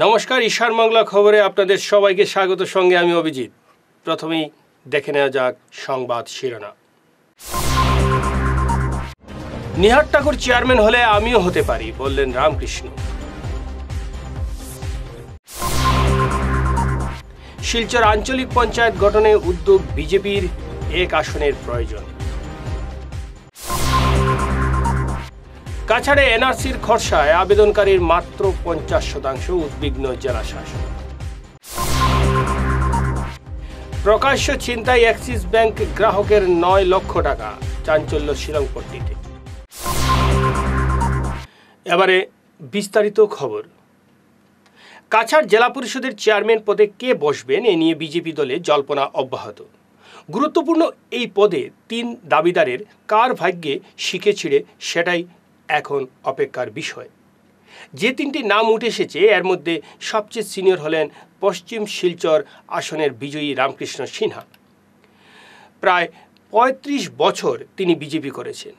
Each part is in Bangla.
নমস্কার, ঈশান বাংলা খবরে আপনাদের সবাইকে স্বাগত। সঙ্গে আমি অভিজিৎ। প্রথমেই দেখে নেওয়া যাক সংবাদ শিরোনাম। নিহার ঠাকুর চেয়ারম্যান হলে আমিও হতে পারি, বললেন রামকৃষ্ণ। শিলচর আঞ্চলিক পঞ্চায়েত গঠনে উদ্যোগ বিজেপির, 1 আসনের প্রয়োজন। কাছাড়ে এনআরসির খরচায় আবেদনকারীর মাত্র 50%, উদ্বিগ্ন জেলা শাসক। প্রকাশ্য ছিনতাই অ্যাক্সিস ব্যাংক গ্রাহকের 9 লক্ষ টাকা, চাঞ্চল্য শিলংপট্টিতে। এবারে বিস্তারিত খবর। কাছাড় জেলা পরিষদের চেয়ারম্যান পদে কে বসবেন এ নিয়ে বিজেপি দলে জল্পনা অব্যাহত। গুরুত্বপূর্ণ এই পদে 3 দাবিদারের কার ভাগ্যে শিখে ছিঁড়ে সেটাই এখন অপেক্ষার বিষয়। যে 3টি নাম উঠে এসেছে এর মধ্যে সবচেয়ে সিনিয়র হলেন পশ্চিম শিলচর আসনের বিজয়ী রামকৃষ্ণ সিনহা। প্রায় 35 বছর তিনি বিজেপি করেছেন।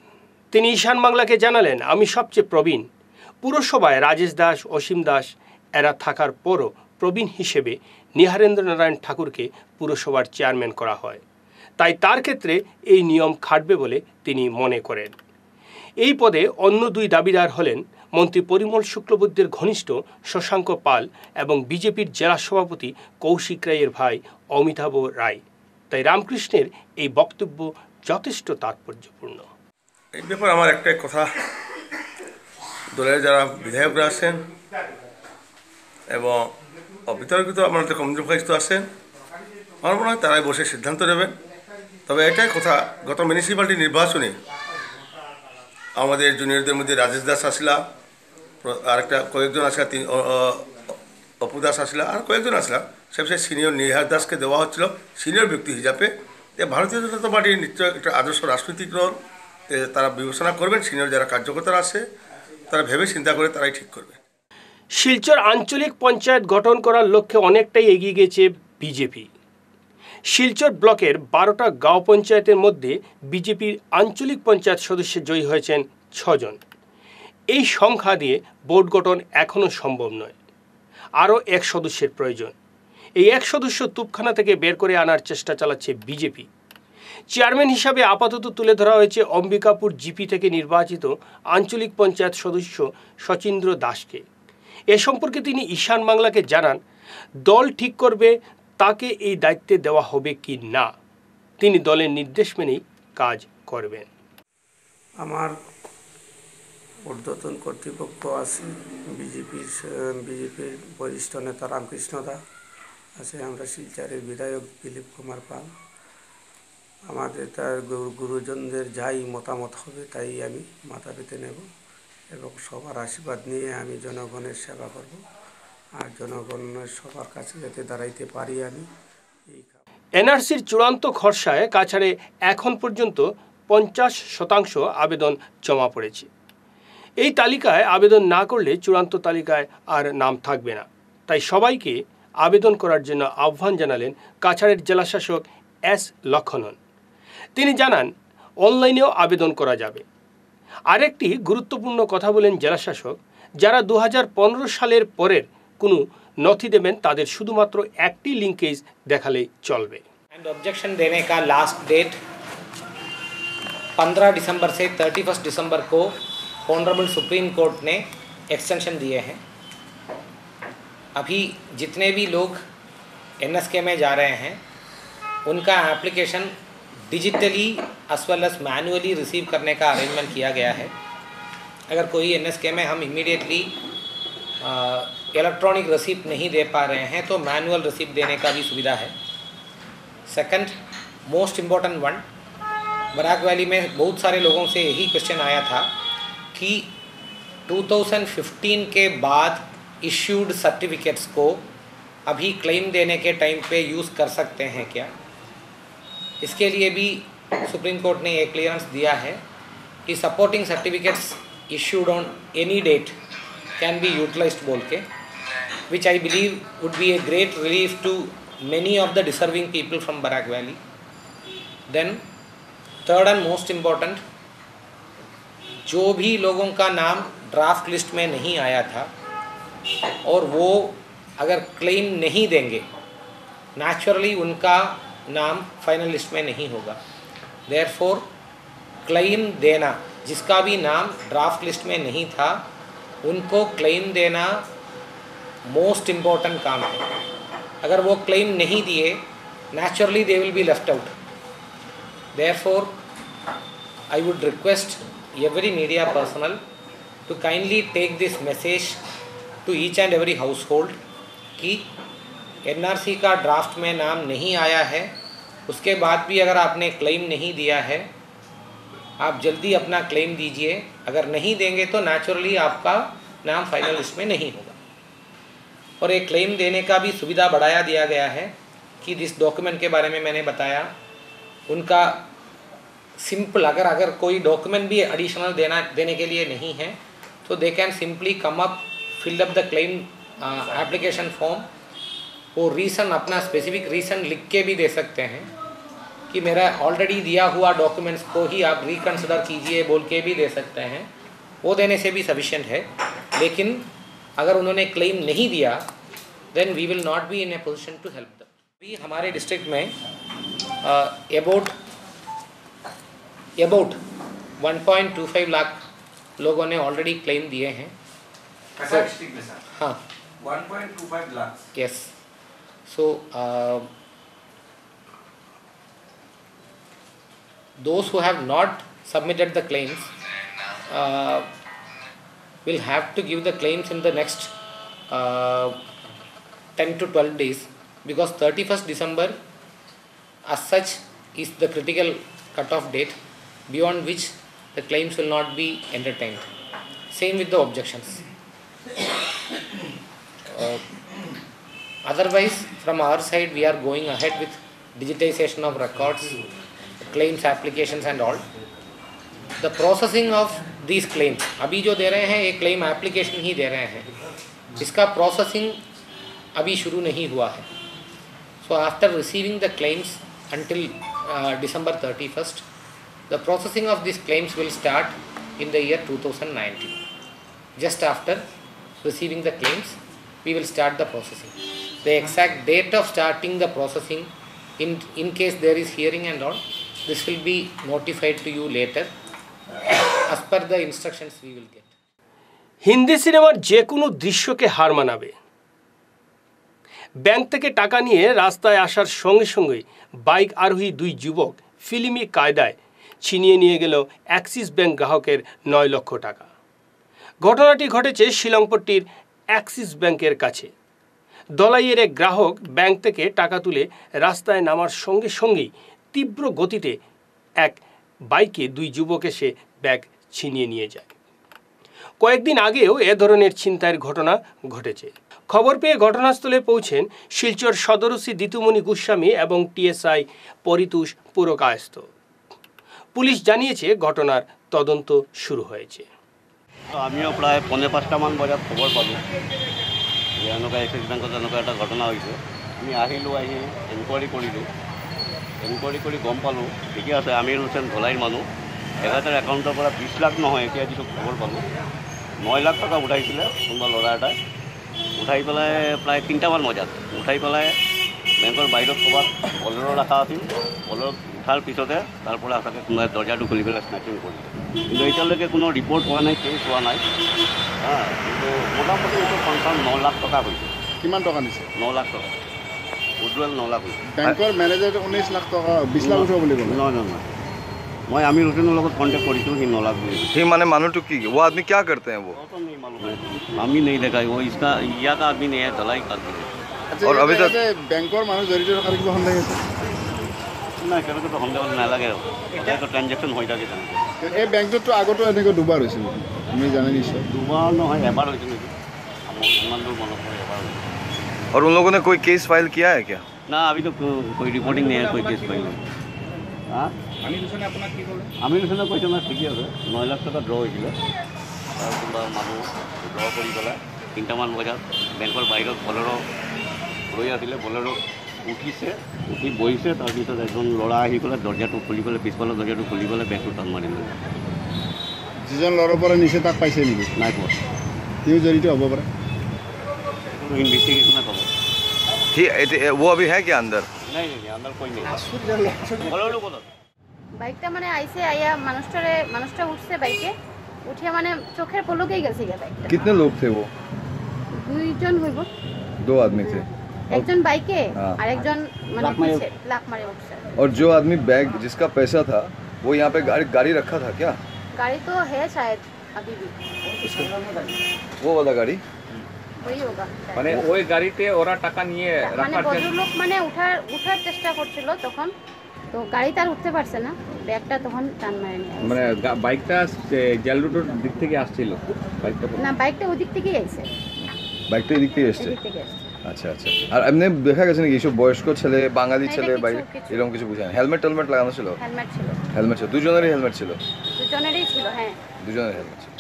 তিনি ঈশান বাংলাকে জানালেন, আমি সবচেয়ে প্রবীণ। পুরসভায় রাজেশ দাস, অসীম দাস এরা থাকার পরও প্রবীণ হিসেবে নিহারেন্দ্র নারায়ণ ঠাকুরকে পুরসভার চেয়ারম্যান করা হয়, তাই তার ক্ষেত্রে এই নিয়ম খাটবে বলে তিনি মনে করেন। এই পদে অন্য 2 দাবিদার হলেন মন্ত্রী পরিমল শুক্লবৈদ্যের ঘনিষ্ঠ শশাঙ্ক পাল এবং বিজেপির জেলা সভাপতি কৌশিক রায়ের ভাই অমিতাভ রায়। তাই রামকৃষ্ণের এই বক্তব্য যথেষ্ট তাৎপর্যপূর্ণ। এই ব্যাপারে আমার একটাই কথা, দলের যারা বিধায়করা আছেন এবং অবিতর্কিত আমাদের কমিউনিটি আছেন, আমার মনে হয় তারাই বসে সিদ্ধান্ত নেবেন। তবে এটাই কথা, গত মিউনিসিপ্যালিটি নির্বাচনে আমাদের জুনিয়রদের মধ্যে রাজেশ দাস আসলা, আরেকটা কয়েকজন আসলা, অপু দাস আসলা, আর কয়েকজন আসলা। সবচেয়ে সিনিয়র নিহার দাসকে দেওয়া হচ্ছিল সিনিয়র ব্যক্তি হিসাবে। ভারতীয় জনতা পার্টির নিশ্চয় একটা আদর্শ রাজনৈতিক দল, তারা বিবেচনা করবেন। সিনিয়র যারা কার্যকর্তা আছে তারা ভেবে চিন্তা করে তারাই ঠিক করবে। শিলচর আঞ্চলিক পঞ্চায়েত গঠন করার লক্ষ্যে অনেকটাই এগিয়ে গেছে বিজেপি। শিলচর ব্লকের 12টা গাঁও পঞ্চায়েতের মধ্যে বিজেপির আঞ্চলিক পঞ্চায়েত সদস্য জয়ী হয়েছেন 6 জন। এই সংখ্যা দিয়ে বোর্ড গঠন এখনও সম্ভব নয়, আরও 1 সদস্যের প্রয়োজন। এই 1 সদস্য তুপখানা থেকে বের করে আনার চেষ্টা চালাচ্ছে বিজেপি। চেয়ারম্যান হিসাবে আপাতত তুলে ধরা হয়েছে অম্বিকাপুর জিপি থেকে নির্বাচিত আঞ্চলিক পঞ্চায়েত সদস্য শচীন্দ্র দাসকে। এ সম্পর্কে তিনি ঈশান বাংলাকে জানান, দল ঠিক করবে তাকে এই দায়িত্বে দেওয়া হবে কি না। তিনি দলের নির্দেশ মেনেই কাজ করবেন। আমার ঊর্ধ্বতন কর্তৃপক্ষ আছে, বিজেপির বরিষ্ঠ নেতা রামকৃষ্ণ দা আছে, আমরা শিলচরের বিধায়ক দিলীপ কুমার পাল। আমাদের তার গুরুজনদের যাই মতামত হবে তাই আমি মাথা পেতে নেব এবং সবার আশীর্বাদ নিয়ে আমি জনগণের সেবা করব, আর জনগণের সবার কাছে যাতে দাঁড়াইতে পারি। আমি এনআরসির চূড়ান্ত খরচায় কাছাড়ে এখন পর্যন্ত 50% আবেদন জমা পড়েছে। এই তালিকায় আবেদন না করলে চূড়ান্ত তালিকায় আর নাম থাকবে না। তাই সবাইকে আবেদন করার জন্য আহ্বান জানালেন কাছাড়ের জেলাশাসক এস লক্ষণন। তিনি জানান, অনলাইনেও আবেদন করা যাবে। আরেকটি গুরুত্বপূর্ণ কথা বলেন জেলাশাসক, যারা 2015 সালের পরের কোনো নথি দেবেন তাদের শুধুমাত্র একটি লিঙ্কেজ দেখালেই চলবে। ऑब्जेक्शन देने का लास्ट डेट 15 दिसंबर से 31 दिसंबर को ऑनरेबल सुप्रीम कोर्ट ने एक्सटेंशन दिए हैं। अभी जितने भी लोग एनएसके में जा रहे हैं उनका application digitally as well as manually receive करने का अरेंजमेंट किया गया है। अगर कोई एनएसके में हम इमीडिएटली इलेक्ट्रॉनिक रिसीप्ट नहीं दे पा रहे हैं तो मैनुअल रिसीप्ट देने का भी सुविधा है। Second most important one, Barak Valley में बहुत सारे लोगों से यही क्वेश्चन आया था कि 2015 के बाद इश्यूड सर्टिफिकेट्स को अभी क्लेम देने के टाइम पे यूज़ कर सकते हैं क्या। इसके लिए भी सुप्रीम कोर्ट ने एक क्लियरेंस दिया है कि supporting certificates issued on any date can be utilized बोल के, which I believe would be a great relief to many of the deserving people from Barak Valley. Then third and most important, जो भी लोगों का नाम ड्राफ्ट लिस्ट में नहीं आया था और वो अगर क्लेम नहीं देंगे, नेचुरली उनका नाम फाइनल लिस्ट में नहीं होगा। देयरफॉर क्लेम देना, जिसका भी नाम ड्राफ्ट लिस्ट में नहीं था, उनको क्लेम देना मोस्ट इम्पोर्टेंट काम है। अगर वो क्लेम नहीं दिए, naturally they will be left out. Therefore, I would request every media personnel to kindly take this message to each and every household कि NRC का ड्राफ्ट में नाम नहीं आया है, उसके बाद भी अगर आपने क्लेम नहीं दिया है, आप जल्दी अपना क्लेम दीजिए। अगर नहीं देंगे तो नेचुरली आपका नाम फाइनल लिस्ट में नहीं होगा। और एक क्लेम देने का भी सुविधा बढ़ाया दिया गया है कि जिस डॉक्यूमेंट के बारे में मैंने बताया, उनका सिंपल अगर कोई डॉक्यूमेंट भी एडिशनल देने के लिए नहीं है तो they can simply come up, fill up the claim application form. वो रीज़न, अपना स्पेसिफिक रीज़न लिख के भी दे सकते हैं कि मेरा ऑलरेडी दिया हुआ डॉक्यूमेंट्स को ही आप रिकन्सिडर कीजिए बोल के भी दे सकते हैं। वो देने से भी सफिशिएंट है। लेकिन अगर उन्होंने क्लेम नहीं दिया, then we will not be in a position to help them. अभी हमारे डिस्ट्रिक्ट में अबाउट 1.25 लाख लोगों ने ऑलरेडी क्लेम दिए हैं। हाँ, 1.25 lakh. Yes. So those who have not submitted the claims will have to give the claims in the next 10 to 12 days, because 31st December as such is the critical cut-off date, beyond which the claims will not be entertained. Same with the objections. Otherwise, from our side, we are going ahead with digitization of records, claims, applications and all. The processing of these claims, अभी जो दे रहे हैं ये claim application ही दे रहे हैं, इसका processing अभी शुरू नहीं हुआ है. So after receiving the claims until December 31st, the processing of these claims will start in the year 2019. Just after receiving the claims, we will start the processing. The exact date of starting the processing, in case there is hearing and all, this will be notified to you later as per the instructions we will get. Hindi সিনেমার যে কোনো দৃশ্যকে হার মানাবে। ব্যাংক থেকে টাকা নিয়ে রাস্তায় আসার সঙ্গে সঙ্গে বাইক আরোহী দুই যুবক ফিল্মি কায়দায় ছিনিয়ে নিয়ে গেল অ্যাক্সিস ব্যাংক গ্রাহকের 9 লক্ষ টাকা। ঘটনাটি ঘটেছে শিলংপট্টির অ্যাক্সিস ব্যাংকের কাছে। দলাইয়ের এক গ্রাহক ব্যাংক থেকে টাকা তুলে রাস্তায় নামার সঙ্গে সঙ্গেই তীব্র গতিতে এক বাইকে দুই যুবক এসে ব্যাগ ছিনিয়ে নিয়ে যায়। কয়েকদিন আগেও এ ধরনের ছিনতাইয়ের ঘটনা ঘটেছে। খবর পেয়ে ঘটনাস্থলে পৌঁছেন শিলচর সদর ওসি দিতুমণি গোস্বামী এবং টিএসআই পরিতোষ পুরকায়স্থ। পুলিশ জানিয়েছে ঘটনার তদন্ত শুরু হয়েছে। আমিও প্রায় 4:45 বজাত খবর পালোঁ যে এনেকুৱা এক্সিছ বেংকত এনেকুৱা এটা ঘটনা হৈছে। আমি আহিলোঁ, আহি এনকুৱাৰী কৰিলোঁ। এনকুৱাৰী কৰি গম পালোঁ ঠিকে আছে, আমিৰ হুছেইন ধলাইৰ মানুহ, এখেতৰ একাউণ্টৰ পৰা 20 লাখ নহয়, এতিয়া দিছোঁ খবৰ পালোঁ 9 লাখ টকা উঠাইছিলে কোনোবা ল'ৰা এটাই। উঠাই পেলাই প্ৰায় 3টামান বজাত উঠাই পেলাই বেংকৰ বাহিৰত ক'ৰবাত বলেৰ' ৰখা আছিল। বলেৰ' উঠাৰ পিছতে তাৰ পৰা সঁচাকৈ কোনোবাই দৰ্জাটো খুলি পেলাই স্নেচিং কৰিলে। কিন্তু এতিয়ালৈকে কোনো ৰিপৰ্ট হোৱা নাই, কেছ হোৱা নাই। কিন্তু মোটামুটি এইটো কনফাৰ্ম 9 লাখ টকা হৈছে। কিমান টকা দিছে? 9 লাখ টকা। উজ্জ্বল 9 লাখ হৈছে। বেংকৰ মেনেজাৰ 19 লাখ টকা 20 লাখ উঠাব বুলি ক'লে। নহয়, मैं आमिर हुसैन लोग कॉन्टेक्ट करी थी 9 लाख ठीक माने मानो टू की वो आदमी क्या करते हैं वो तो नहीं मालूम है, हम ही नहीं देखा। वो इसका या का आदमी नहीं है, दलाई करते हैं। और अभी तक बैंकर मानुष जड़ित थकार किबा सन्देह আছে না, কেনেকৈ তো সন্দেহ নালাগে। এটা ট্রানজেকশন হৈ থাকে জানো। এই বেংকটো আগতো এনেকৈ দুবাৰ হৈছিল, আমি জানি নিশ্চয়। দুবাৰ নহয়, এবাৰ হৈছিল নেকি, ইমান দূৰ মনত পৰে, এবাৰ হৈছিল। और उन लोगों ने कोई केस फाइल किया है क्या? ना, अभी तो कोई रिपोर्टिंग नहीं है, कोई केस फाइल नहीं। हाँ, আমির হুসেনে কৈছে না, ঠিকই আছে। 9 লাখ টকা ড্ৰ হৈছিলে। তাৰ কোনোবা মানুহ ড্ৰ কৰি পেলাই 3টামান বজাত বেংকৰ বাহিৰত বলেৰ' ৰৈ আছিলে। বলেৰ' উঠিছে, উঠি বহিছে। তাৰপিছত এজন ল'ৰা আহি পেলাই দৰ্জাটো খুলি পেলাই, পিছফালৰ দৰ্জাটো খুলি পেলাই বেংকটো টান মাৰিলে। যিজন ল'ৰাৰ পৰা নিছে তাক পাইছে নেকি? নাই পোৱা। তেওঁ জড়িত হ'ব পাৰে। এইটো तो इन्वेस्टिगेशन करो। वो अभी है क्या अंदर? नहीं अंदर कोई नहीं। बोलो বাইকটা মানে আইসে আইয়া মানুষটা উঠছে বাইকে উঠিয়া মানে চোখের পলকেই গেছে বাইকটা। कितने लोग थे वो? দুইজন হইব। 2 आदमी थे। একজন বাইকে আর একজন মানে পিছে লাফ মারে উঠছে। और जो आदमी बैग जिसका पैसा था वो यहाँ पे गाड़ी रखा था क्या? गाड़ी तो है शायद अभी भी। वो वाला गाड़ी वही होगा। মানে ওই গাড়িতে ওরা টাকা নিয়ে মানে ভদ্রলোক মানে উঠার চেষ্টা করছিল তখন, তো গাড়িতে আর উঠতে পারছে না, ব্যাগটা তখন টান মারে নিয়ে। মানে বাইকটা জেল রোডের দিক থেকে আসছিল বাইকটা? না, বাইকটা ওই দিক থেকেই আইছে। বাইকটা এই দিক থেকে এসেছে? এদিক থেকে আসছে। আচ্ছা আচ্ছা। আর এমনি দেখা গেছে নাকি এইসব বয়স্ক ছেলে, বাঙালি ছেলে বাইরে এরকম কিছু বুঝায়? হেলমেট লাগানো ছিল? হেলমেট ছিল। হেলমেট ছিল, দুজনেরই হেলমেট ছিল? দুজনেরই ছিল, হ্যাঁ দুজনের হেলমেট ছিল।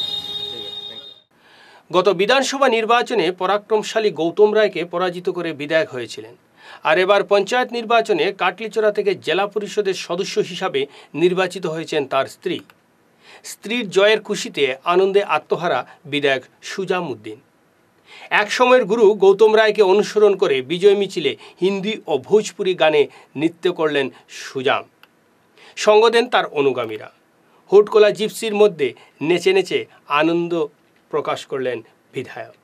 গত বিধানসভা নির্বাচনে পরাক্রমশালী গৌতম রায়কে পরাজিত করে বিধায়ক হয়েছিলেন। আর এবার পঞ্চায়েত নির্বাচনে কাটলিচড়া থেকে জেলা পরিষদের সদস্য হিসাবে নির্বাচিত হয়েছেন তার স্ত্রী। স্ত্রীর জয়ের খুশিতে আনন্দে আত্মহারা বিধায়ক সুজাম উদ্দিন। এক সময়ের গুরু গৌতম রায়কে অনুসরণ করে বিজয় মিছিলে হিন্দি ও ভোজপুরি গানে নৃত্য করলেন সুজাম। সঙ্গ দেন তার অনুগামীরা। হুটকোলা জিপসির মধ্যে নেচে নেচে আনন্দ প্রকাশ করলেন বিধায়ক।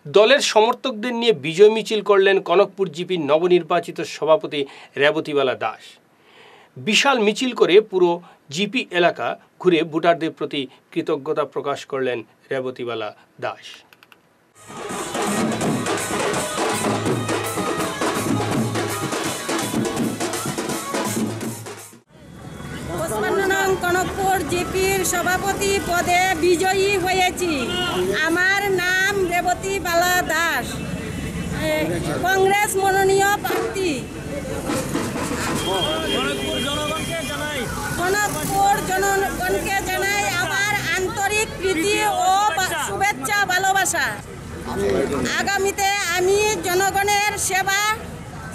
দলের সমর্থকদের নিয়ে বিজয় মিছিল করলেন কনকপুর জিপির নবনির্বাচিত সভাপতি রেবতীবালা দাস। বিশাল মিছিল করে পুরো জিপি এলাকা ঘুরে ভোটারদের প্রতি কৃতজ্ঞতা প্রকাশ করলেন রেবতীবালা দাস। কনকপুর জিপির সভাপতি পদে বিজয়ী হয়েছি। আমার নাম রেবতীবালা দাস, কংগ্রেস মনোনীয় প্রার্থী। কনকপুর জনগণকে জানাই আমার আন্তরিক প্রীতি ও শুভেচ্ছা ভালোবাসা। আগামীতে আমি জনগণের সেবা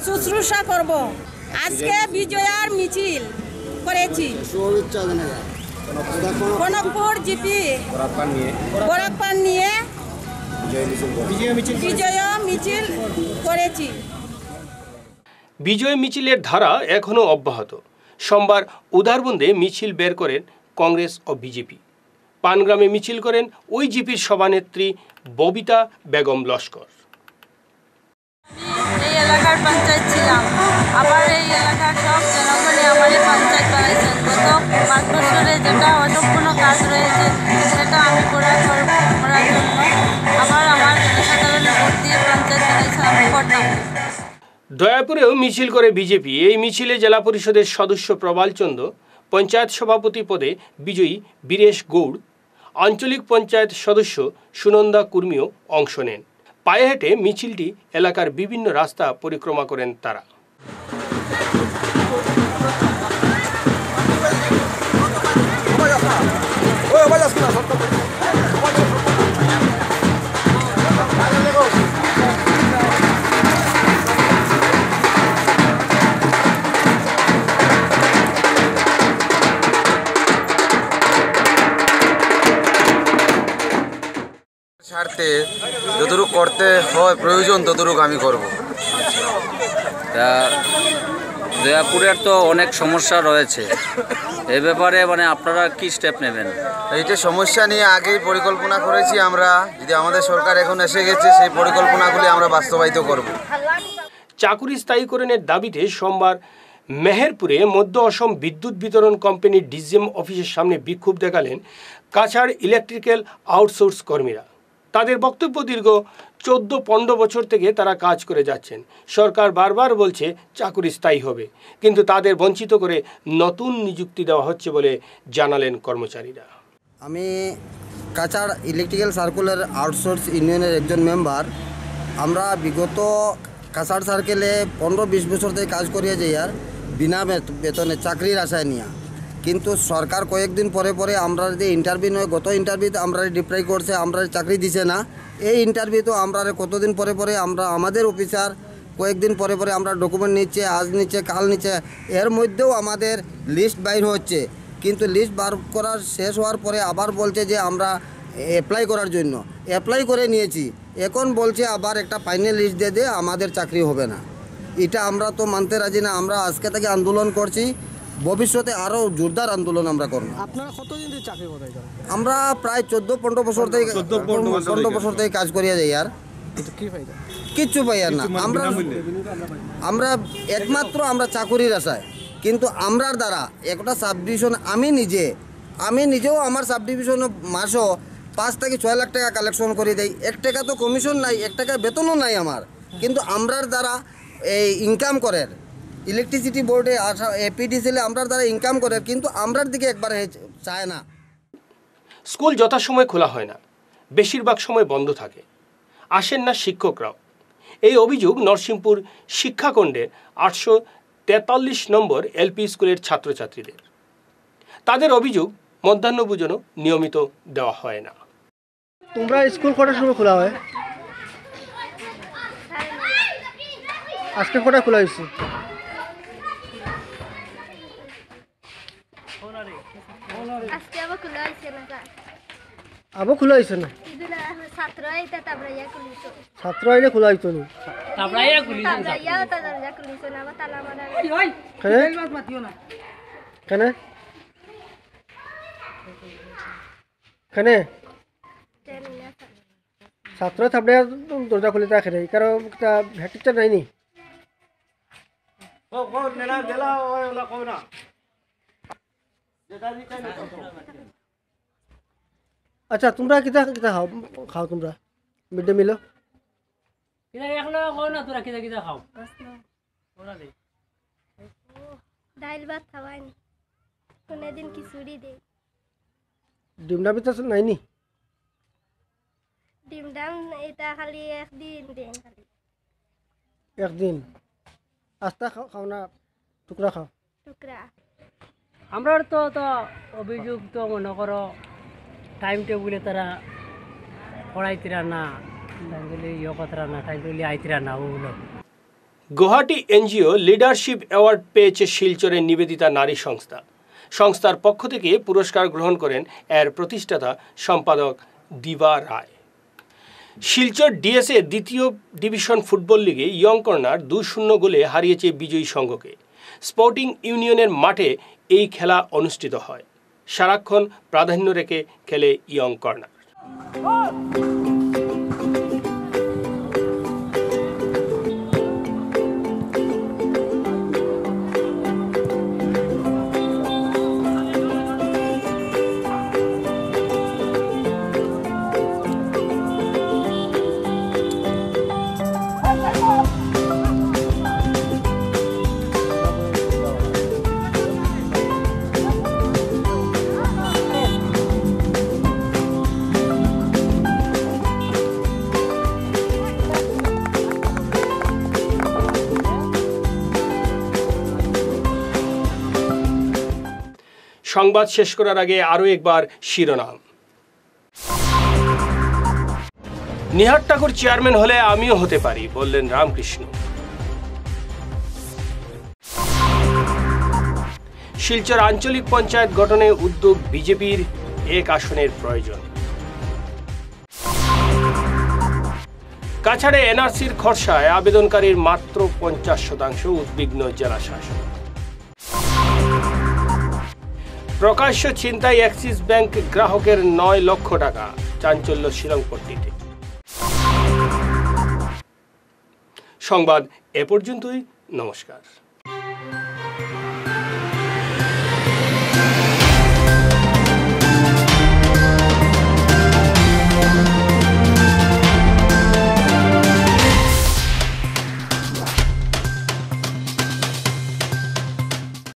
শুশ্রূষা করব। আজকে বিজয়ার মিছিল করেছি কনকপুর জিপি বরাকপান নিয়ে বিজয় মিছিল করেছি। বিজয় মিছিলের ধারা এখনও অব্যাহত। সোমবার উদারবন্দে মিছিল বের করেন কংগ্রেস ও বিজেপি। পানগ্রামে মিছিল করেন ওই জিপির সভানেত্রী ববিতা বেগম লস্কর। এই এলাকার পঞ্চায়েত ছিলাম, আবার এই এলাকার সব জনগণই আমারই পঞ্চায়েত বানাইছেন। গত 5 বছরে যেটা অসম্পূর্ণ কাজ রয়েছে সেটা আমি করার জন্য আবার আমার জনসাধারণের ভোট দিয়ে পঞ্চায়েত বানাইছেন, আমি করতাম। দয়াপুরেও মিছিল করে বিজেপি। এই মিছিলে জেলা পরিষদের সদস্য প্রবাল চন্দ্র, পঞ্চায়েত সভাপতি পদে বিজয়ী বীরেশ গৌড়, আঞ্চলিক পঞ্চায়েত সদস্য সুনন্দা কুর্মীও অংশ নেন। পায়ে হেঁটে মিছিলটি এলাকার বিভিন্ন রাস্তা পরিক্রমা করেন তারা। ছাড়তে যতটুকু করতে হয় প্রয়োজন ততটুকু আমি করব। তা দয়াপুরের তো অনেক সমস্যা রয়েছে, এই ব্যাপারে মানে আপনারা কি স্টেপ নেবেন? এইটা সমস্যা নিয়ে আগেই পরিকল্পনা করেছি আমরা, যদি আমাদের সরকার এখন এসে গেছে সেই পরিকল্পনাগুলি আমরা বাস্তবায়িত করব। চাকুরি স্থায়ীকরণের দাবিতে সোমবার মেহেরপুরে মধ্য অসম বিদ্যুৎ বিতরণ কোম্পানির ডিজিএম অফিসের সামনে বিক্ষোভ দেখালেন কাছাড় ইলেকট্রিক্যাল আউটসোর্স কর্মীরা। তাদের বক্তব্য দীর্ঘ 14-15 বছর থেকে তারা কাজ করে যাচ্ছেন। সরকার বারবার বলছে চাকুরি স্থায়ী হবে, কিন্তু তাদের বঞ্চিত করে নতুন নিযুক্তি দেওয়া হচ্ছে বলে জানালেন কর্মচারীরা। আমি কাছাড় ইলেকট্রিক্যাল সার্কুলার আউটসোর্স ইউনিয়নের একজন মেম্বার। আমরা বিগত কাছাড় সার্কেলে 15-20 বছর থেকে কাজ করিয়া যাই আর বিনা বেতনে চাকরির আশায় নিয়া, কিন্তু সরকার কয়েকদিন পরে পরে আমরা যে ইন্টারভিউ নয়, গত ইন্টারভিউতে আমরা ডিপ্লাই করছে, আমরা চাকরি দিছে না। এই ইন্টারভিউ তো আমরা কতদিন পরে পরে আমরা আমাদের অফিসার কয়েকদিন পরে পরে আমরা ডকুমেন্ট নিচ্ছে, আজ নিচ্ছে, কাল নিচ্ছে, এর মধ্যেও আমাদের লিস্ট বাইর হচ্ছে, কিন্তু লিস্ট বার করার শেষ হওয়ার পরে আবার বলছে যে আমরা অ্যাপ্লাই করার জন্য অ্যাপ্লাই করে নিয়েছি, এখন বলছে আবার একটা ফাইনাল লিস্ট দিয়ে দে, আমাদের চাকরি হবে না। এটা আমরা তো মানতে রাজি না। আমরা আজকে থেকে আন্দোলন করছি, ভবিষ্যতে আরও জোরদার আন্দোলন আমরা করব। আপনারা কতদিন ধরে চাকরি করেন? আমরা প্রায় 14-15 বছর থেকে 15 বছর থেকে কাজ করিয়া যাই আর কিচ্ছু পাই আর না। আমরা একমাত্র আমরা চাকুরির আশায়, কিন্তু আমরার দ্বারা একটা সাব ডিভিশন আমি নিজেও আমার সাব ডিভিশন মাসও 5 থেকে 6 লাখ টাকা কালেকশন করে দেয়। 1 টাকা তো কমিশন নাই, 1 টাকা বেতনও নাই আমার, কিন্তু আমরার দ্বারা এই ইনকাম করেন ইলেকট্রিসিটি বোর্ডে আসা এপিডিসিলে আমরার দ্বারা ইনকাম করে, কিন্তু আমরার দিকে একবার চায় না। স্কুল যথাসময় খোলা হয় না, বেশিরভাগ সময় বন্ধ থাকে, আসেন না শিক্ষকরাও। এই অভিযোগ নরসিংপুর শিক্ষাখণ্ডের 843 নম্বর এলপি স্কুলের ছাত্রছাত্রীদের। তাদের অভিযোগ মধ্যাহ্নভোজনও নিয়মিত দেওয়া হয় না। তোমরা স্কুল কটার সময় খোলা হয়? আজকে কটা খোলা হয়েছে? আবার খোলা হয়েছে না? ছাত্র আইলে খোলা হইতো না। কেন ছাত্র থাপড়ে দরজা খুলে রাখে নাই, কারণ ভ্যাটিচার নাইনি। আচ্ছা তোমরা কিতা কিতা খাও তোমরা মিড ডে মিল? ডাইল ভাত খাওয়াই না, কোনদিন খিচুড়ি দেই। ডিমডা বিতা নাইনি? ডিমডাম এটা খালি একদিন দেন, খালি একদিন। আস্তা খাও না টুকরা খাও? টুকরা। আমরা তো অভিযোগ তো মনে করো টাইম টেবিলে তারা পড়াইতিরা না, কথারা না, টাইম টেবিলে আইতিরা না। ওগুলো গুয়াহাটি এনজিও লিডারশিপ অ্যাওয়ার্ড পেয়েছে শিলচরের নিবেদিতা নারী সংস্থা। সংস্থার পক্ষ থেকে পুরস্কার গ্রহণ করেন এর প্রতিষ্ঠাতা সম্পাদক দিবা রায়। শিলচর ডিএসএ দ্বিতীয় ডিভিশন ফুটবল লিগে ইয়ং কর্নার 2-0 গোলে হারিয়েছে বিজয়ী সংঘকে। স্পোর্টিং ইউনিয়নের মাঠে এই খেলা অনুষ্ঠিত হয়। সারাক্ষণ প্রাধান্য রেখে খেলে ইয়ং কর্নার। সংবাদ শেষ করার আগে আরও একবার শিরোনাম। নিহার ঠাকুর চেয়ারম্যান হলে আমিও হতে পারি, বললেন রামকৃষ্ণ। শিলচর আঞ্চলিক পঞ্চায়েত গঠনে উদ্যোগ বিজেপির, 1 আসনের প্রয়োজন। কাছাড়ে এনআরসির খরচায় আবেদনকারীর মাত্র 50%, উদ্বিগ্ন জেলা শাসক। প্রকাশ্য ছিনতাই অ্যাক্সিস ব্যাংক গ্রাহকের 9 লক্ষ টাকা, চাঞ্চল্য শিলংপট্টিতে। সংবাদ এ পর্যন্তই। নমস্কার।